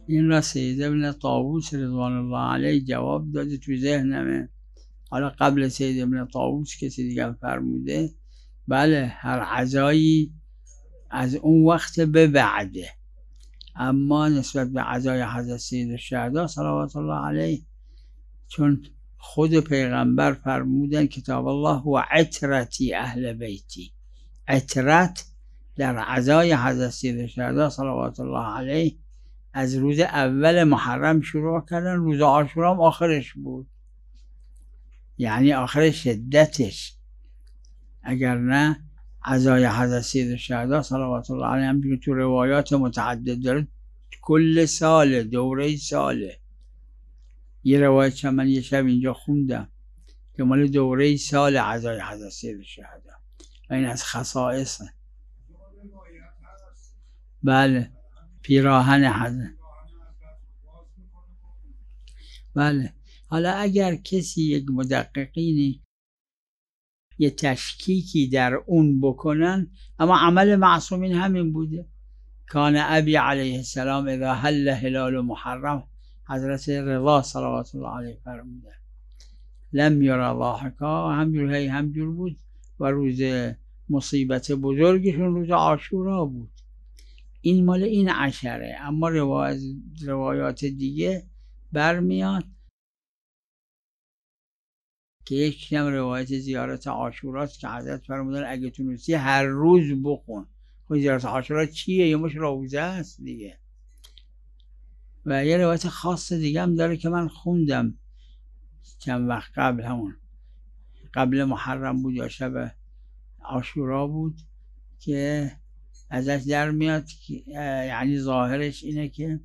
این را سید ابن طاووس رضوان الله علیه جواب داده تو ذهنمه. حالا قبل سید ابن طاووس کسی دیگه فرموده بله هر عزایی از اون وقت به بعده، اما نسبت به عزای حضرت سید الشهدا صلوات الله علیه چون خود پیغمبر فرمودن کتاب الله و عترتی اهل بیتی، عترت در عزای حضرت سید الشهدا صلوات الله علیه از روز اول محرم شروع کردن، روز عاشورا هم آخرش بود، یعنی آخر شدتش. اگر نه عزای حضرت سید الشهدا صلوات الله علیه هم که تو روایات متعدد داره کل ساله، دوره ساله. یه روایت من یه شب اینجا خوندم که مال دوره سال عزای حضرت سید الشهدا و این از خصائصه. بله پیراهن حضرت. بله حالا اگر کسی یک مدققینی یه تشکیکی در اون بکنن، اما عمل معصومین همین بوده. کان ابی علیه السلام اذا حل هلال محرم، حضرت رضا صلوات الله علیه فرمودن لم یرا ضاحکا، همجور بود. و روز مصیبت بزرگشون روز عاشورا بود. این مال این عشره. اما روایات دیگه برمیاد که یک کم روایت زیارت عاشوراست که حضرت فرمودن اگه تونستی هر روز بخون. خب زیارت عاشورا چیه؟ یه مش روزه است دیگه. و یه روایت خاص دیگه هم داره که من خوندم چند وقت قبل، همون قبل محرم بود یا شب عاشورا بود، که ازش در میاد یعنی ظاهرش اینه که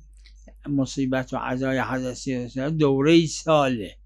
مصیبت و عزای حضرت سید دوره ساله،